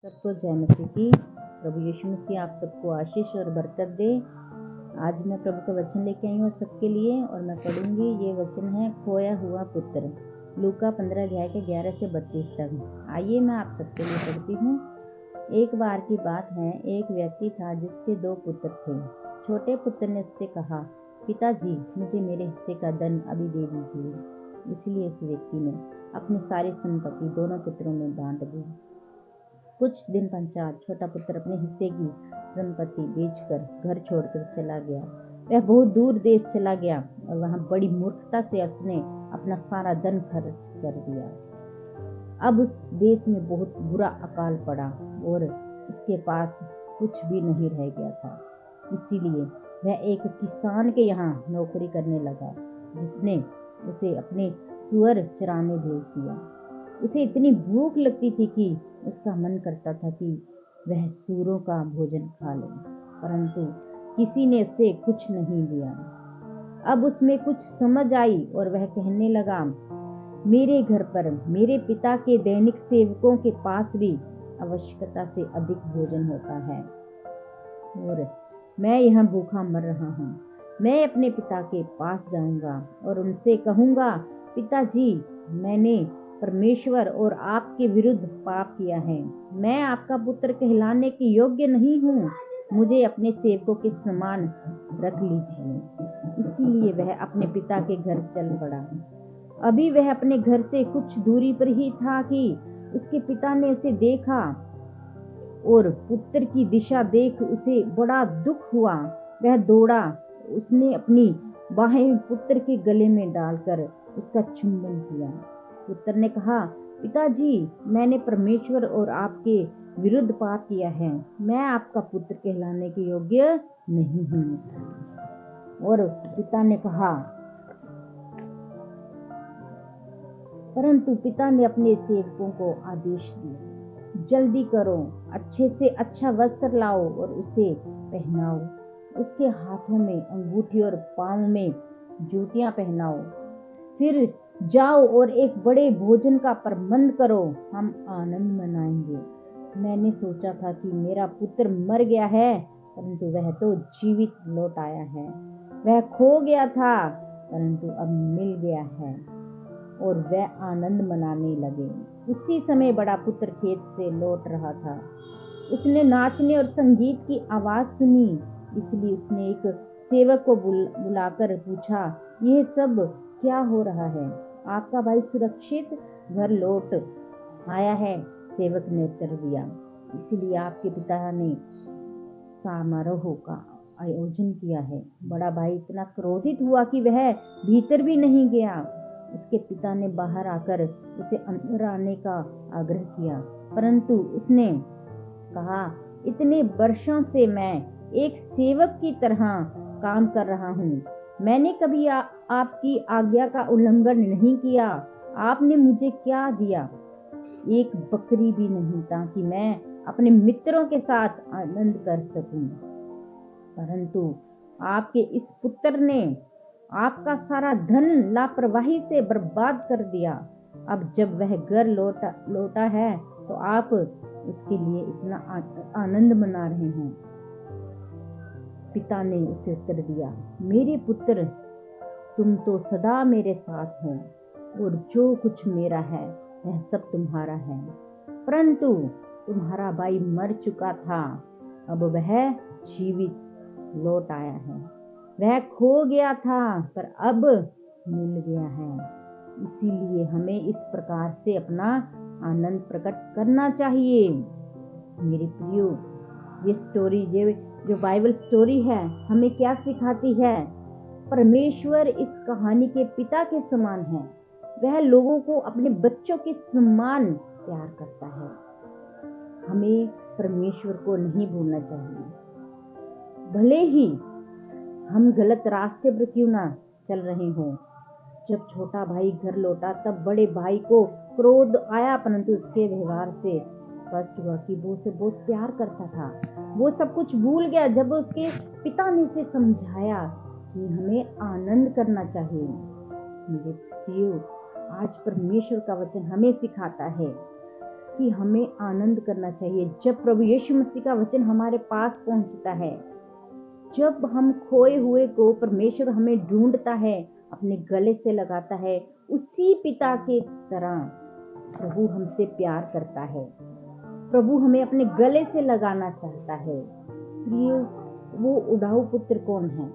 सबको जय मसीह की। प्रभु यीशु मसीह आप सबको आशीष और बरकत दे। आज मैं प्रभु का वचन लेके आई हूँ सबके लिए और मैं पढ़ूंगी। ये वचन है खोया हुआ पुत्र, लूका 15 अध्याय के 11 से 32 तक। आइए मैं आप सबके लिए पढ़ती हूँ। एक बार की बात है, एक व्यक्ति था जिसके 2 पुत्र थे। छोटे पुत्र ने उससे कहा, पिताजी मुझे मेरे हिस्से का धन अभी दे दीजिए। इसलिए उस व्यक्ति ने अपनी सारी संपत्ति दोनों पुत्रों में बांट दी। कुछ दिन पश्चात छोटा पुत्र अपने हिस्से की संपत्ति बेचकर घर छोड़कर चला गया। वह बहुत दूर देश चला गया और वहां बड़ी मूर्खता से उसने अपना सारा धन खर्च कर दिया। अब उस देश में बहुत बुरा अकाल पड़ा और उसके पास कुछ भी नहीं रह गया था। इसीलिए वह एक किसान के यहाँ नौकरी करने लगा, जिसने उसे अपने सुअर चराने भेज दिया। उसे इतनी भूख लगती थी कि उसका मन करता था कि वह सूरों का भोजन खा ले, परंतु किसी ने उसे कुछ नहीं दिया। अब उसमें कुछ समझ आई और वह कहने लगा, मेरे घर पर मेरे पिता के दैनिक सेवकों के पास भी आवश्यकता से अधिक भोजन होता है और मैं यहाँ भूखा मर रहा हूँ। मैं अपने पिता के पास जाऊंगा और उनसे कहूंगा, पिताजी मैंने परमेश्वर और आपके विरुद्ध पाप किया है। मैं आपका पुत्र कहलाने के योग्य नहीं हूँ। मुझे अपने सेवकों के समान रख लीजिए। इसीलिए वह अपने पिता के घर चल पड़ा। अभी वह अपने घर से कुछ दूरी पर ही था कि उसके पिता ने उसे देखा और पुत्र की दिशा देख उसे बड़ा दुख हुआ। वह दौड़ा, उसने अपनी बाहें पुत्र के गले में डालकर उसका चुंबन किया। पुत्र ने कहा, पिताजी मैंने परमेश्वर और आपके विरुद्ध पाप किया है। मैं आपका पुत्र कहलाने के योग्य नहीं हूँ। और पिता ने कहा, परंतु पिता ने अपने सेवकों को आदेश दिया, जल्दी करो, अच्छे से अच्छा वस्त्र लाओ और उसे पहनाओ। उसके हाथों में अंगूठी और पांव में जूतियां पहनाओ। फिर जाओ और एक बड़े भोजन का प्रबंध करो, हम आनंद मनाएंगे। मैंने सोचा था कि मेरा पुत्र मर गया है, परंतु वह तो जीवित लौट आया है। वह खो गया था, परंतु अब मिल गया है। और वह आनंद मनाने लगे। उसी समय बड़ा पुत्र खेत से लौट रहा था। उसने नाचने और संगीत की आवाज सुनी, इसलिए उसने एक सेवक को बुलाकर पूछा, यह सब क्या हो रहा है? आपका भाई सुरक्षित घर लौट आया है, सेवक ने उत्तर दिया। इसलिए आपके पिता ने समारोह का आयोजन किया है। बड़ा भाई इतना क्रोधित हुआ कि वह भीतर भी नहीं गया। उसके पिता ने बाहर आकर उसे अंदर आने का आग्रह किया, परंतु उसने कहा, इतने वर्षों से मैं एक सेवक की तरह काम कर रहा हूँ। मैंने कभी आपकी आज्ञा का उल्लंघन नहीं किया। आपने मुझे क्या दिया? एक बकरी भी नहीं, ताकि मैं अपने मित्रों के साथ आनंद कर सकूं। परंतु आपके इस पुत्र ने आपका सारा धन लापरवाही से बर्बाद कर दिया। अब जब वह घर लौटा है तो आप उसके लिए इतना आनंद मना रहे हैं। पिता ने उसे उत्तर दिया, मेरे पुत्र तुम तो सदा मेरे साथ हो और जो कुछ मेरा है वह सब तुम्हारा है। परंतु तुम्हारा भाई मर चुका था, अब वह जीवित लौट आया है। वह खो गया था पर अब मिल गया है। इसीलिए हमें इस प्रकार से अपना आनंद प्रकट करना चाहिए। मेरे प्रियो, ये स्टोरी जो बाइबल स्टोरी है हमें क्या सिखाती है? परमेश्वर इस कहानी के पिता के समान है। वह लोगों को अपने बच्चों के समान प्यार करता है। हमें परमेश्वर को नहीं भूलना चाहिए। भले ही हम गलत रास्ते पर क्यों ना चल रहे हों। जब छोटा भाई घर लौटा तब बड़े भाई को क्रोध आया, परंतु उसके व्यवहार से स्पष्ट हुआ कि वो उसे बहुत प्यार करता था। वो सब कुछ भूल गया जब उसके पिता ने उसे समझाया कि हमें आनंद करना चाहिए। मेरे प्रियो, आज परमेश्वर का वचन हमें सिखाता है कि हमें आनंद करना चाहिए जब प्रभु यीशु मसीह का वचन हमारे पास पहुंचता है। जब हम खोए हुए को परमेश्वर हमें ढूंढता है, अपने गले से लगाता है, उसी पिता के तरह प्रभु हमसे प्यार करता है। प्रभु हमें अपने गले से लगाना चाहता है। प्रिय, वो उड़ाऊ पुत्र कौन है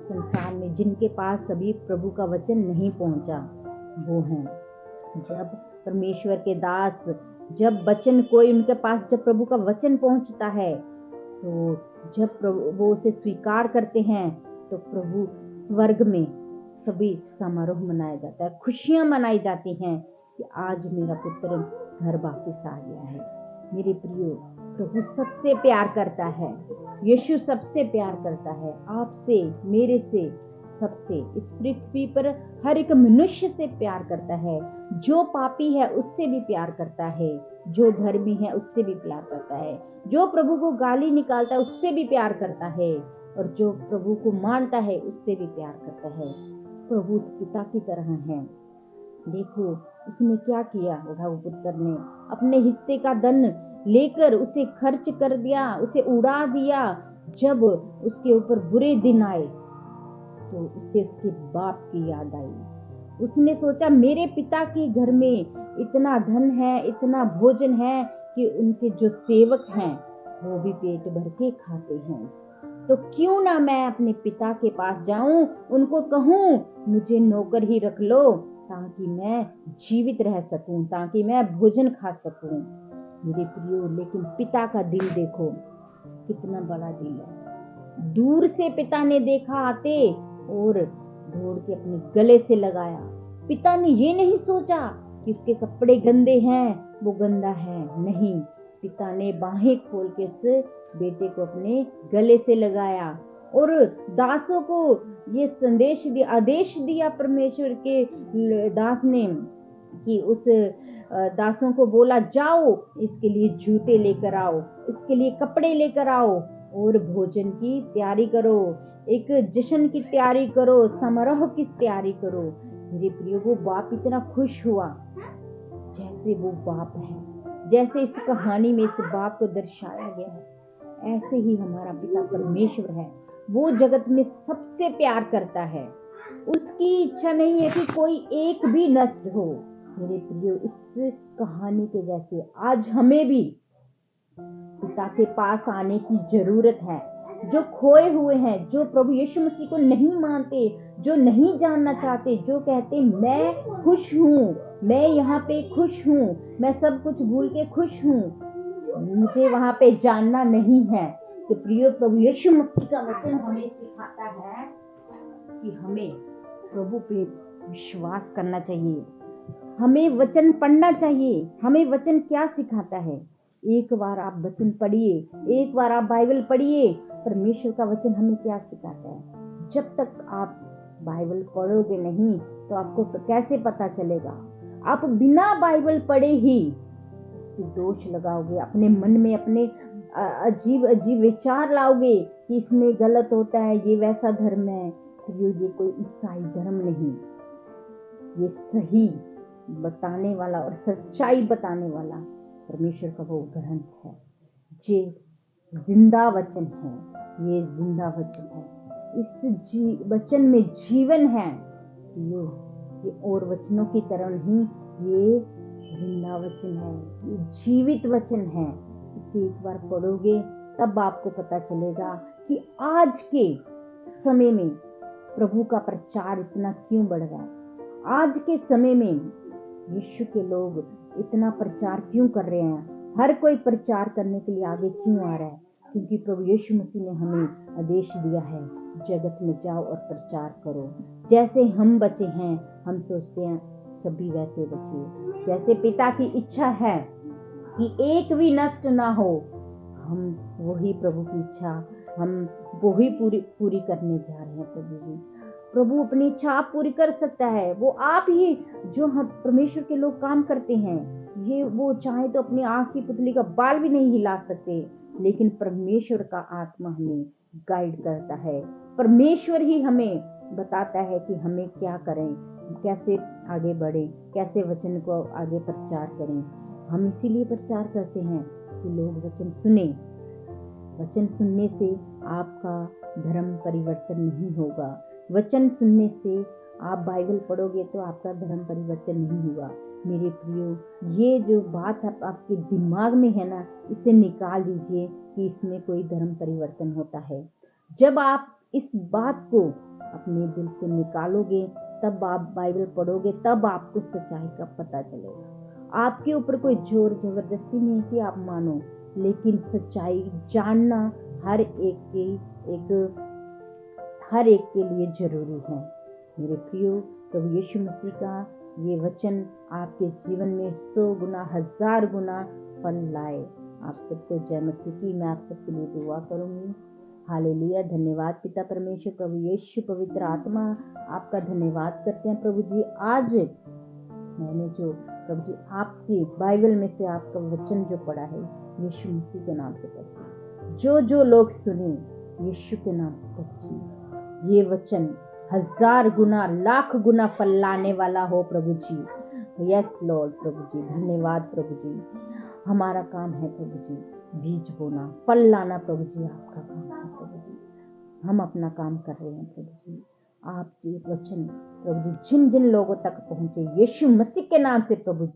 संसार में जिनके पास कभी प्रभु का वचन नहीं पहुंचा? वो हैं जब परमेश्वर के दास, जब वचन कोई उनके पास, जब प्रभु का वचन पहुंचता है, तो जब प्रभु वो उसे स्वीकार करते हैं, तो प्रभु स्वर्ग में सभी समारोह मनाया जाता है, खुशियां मनाई जाती हैं कि आज मेरा पुत्र घर वापस आ गया है। मेरे प्रियो, प्रभु सबसे प्यार करता है। यीशु सबसे प्यार करता है, आपसे, मेरे से, सबसे। इस पृथ्वी पर हर एक मनुष्य से प्यार करता है। जो पापी है उससे भी प्यार करता है, जो धर्मी है उससे भी प्यार करता है, जो प्रभु को गाली निकालता है उससे भी प्यार करता है, और जो प्रभु को मानता है उससे भी प्यार करता है। प्रभु उस पिता की तरह है। देखो उसने क्या किया। उड़ाऊ पुत्र ने अपने हिस्से का धन लेकर उसे खर्च कर दिया, उसे उड़ा दिया। जब उसके ऊपर बुरे दिन आए तो उसे उसके बाप की याद आई। उसने सोचा मेरे पिता के घर में इतना धन है, इतना भोजन है कि उनके जो सेवक हैं वो भी पेट भर के खाते हैं, तो क्यों ना मैं अपने पिता के पास जाऊं, उनको कहूं मुझे नौकर ही रख लो ताकि मैं जीवित रह सकूं, ताकि मैं भोजन खा सकूं। मेरे प्रियो, लेकिन पिता का दिल देखो कितना बड़ा दिल है। दूर से पिता ने देखा आते और दौड़ के अपने गले से लगाया। पिता ने ये नहीं सोचा कि उसके कपड़े गंदे हैं, वो गंदा है, नहीं। पिता ने बाहें खोल के उस बेटे को अपने गले से लगाया और दासों को ये संदेश दिया, आदेश दिया परमेश्वर के दास ने कि उस दासों को बोला, जाओ इसके लिए जूते लेकर आओ, इसके लिए कपड़े लेकर आओ और भोजन की तैयारी करो, एक जश्न की तैयारी करो, समारोह की तैयारी करो। मेरे प्रियो, वो बाप इतना खुश हुआ जैसे वो बाप है, जैसे इस कहानी में इस बाप को दर्शाया गया है, ऐसे ही हमारा पिता परमेश्वर है। वो जगत में सबसे प्यार करता है। उसकी इच्छा नहीं है कि कोई एक भी नष्ट हो। मेरे प्रियो, इस कहानी के जैसे आज हमें भी पिता के पास आने की जरूरत है। जो खोए हुए हैं, जो प्रभु यीशु मसीह को नहीं मानते, जो नहीं जानना चाहते, जो कहते मैं खुश हूँ, मैं यहाँ पे खुश हूँ, मैं सब कुछ भूल के खुश हूँ, मुझे वहां पे जानना नहीं है। तो प्रियो, प्रभु यीशु मसीह का वचन हमें सिखाता है कि हमें प्रभु पे विश्वास करना चाहिए, हमें वचन पढ़ना चाहिए। हमें वचन क्या सिखाता है? एक बार आप वचन पढ़िए, एक बार आप बाइबल पढ़िए, परमेश्वर का वचन हमें क्या सिखाता है। जब तक आप बाइबल पढ़ोगे नहीं तो आपको कैसे पता चलेगा? आप बिना बाइबल पढ़े ही उस पर दोष लगाओगे, अपने मन में अपने अजीब अजीब विचार लाओगे कि इसमें गलत होता है, ये वैसा धर्म है। तो ये कोई ईसाई धर्म नहीं, ये सही बताने वाला और सच्चाई बताने वाला परमेश्वर का वो ग्रंथ है, जे जिंदा वचन है। ये जिंदा वचन है, इस वचन में जीवन है। ये और वचनों की तरह नहीं, ये जिंदा वचन है, ये जीवित वचन है। इसे एक बार पढ़ोगे तब आपको पता चलेगा कि आज के समय में प्रभु का प्रचार इतना क्यों बढ़ रहा है। आज के समय में यीशु के लोग इतना प्रचार क्यों कर रहे हैं? हर कोई प्रचार करने के लिए आगे क्यों आ रहा है? क्योंकि प्रभु यीशु मसीह ने हमें आदेश दिया है, जगत में जाओ और प्रचार करो। जैसे हम बचे हैं, हम सोचते हैं सभी वैसे बचे। जैसे पिता की इच्छा है कि एक भी नष्ट ना हो, हम वही प्रभु की इच्छा, हम वही पूरी करने जा रहे हैं। प्रभु अपनी इच्छा आप पूरी कर सकता है। वो आप ही, जो हम परमेश्वर के लोग काम करते हैं, ये वो चाहे तो अपनी आंख की पुतली का बाल भी नहीं हिला सकते, लेकिन परमेश्वर का आत्मा हमें गाइड करता है। परमेश्वर ही हमें बताता है कि हमें क्या करें, कैसे आगे बढ़े, कैसे वचन को आगे प्रचार करें। हम इसीलिए प्रचार करते हैं कि लोग वचन सुने। वचन सुनने से आपका धर्म परिवर्तन नहीं होगा। वचन सुनने से आप बाइबल पढ़ोगे तो आपका धर्म परिवर्तन नहीं होगा। मेरे प्रियो, ये जो बात आपके दिमाग में है ना, इसे निकाल दीजिए कि इसमें कोई धर्म परिवर्तन होता है। जब आप इस बात को अपने दिल से निकालोगे, तब आप बाइबल पढ़ोगे, तब आपको सच्चाई का पता चलेगा। आपके ऊपर कोई जोर जबरदस्ती नहीं कि आप मानो, लेकिन सच्चाई जानना हर एक के लिए जरूरी है। मेरे प्रियो, प्रभु यीशु मसीह का ये वचन आपके जीवन में 100 गुना 1000 गुना फल लाए। आप सबको जय मसीह की। मैं आप सबके लिए दुआ करूंगी। हालेलुया। धन्यवाद पिता परमेश्वर, प्रभु यीशु, पवित्र आत्मा, आपका धन्यवाद करते हैं प्रभु जी। आज मैंने जो प्रभु जी आपकी बाइबल में से आपका वचन जो पढ़ा है, यीशु मसीह के नाम से करती हूँ। जो लोग सुने, यीशु के नाम से करती हूँ, ये वचन 1000 गुना 1,00,000 गुना फल लाने वाला हो प्रभु जी। यस लॉर्ड प्रभु जी, धन्यवाद प्रभु जी। हमारा काम है प्रभु जी बीज बोना, फल लाना प्रभु जी, आपका काम है प्रभु जी। हम अपना काम कर रहे हैं प्रभु जी। आपके वचन प्रभु जी जिन जिन लोगों तक पहुंचे, यीशु मसीह के नाम से प्रभु जी।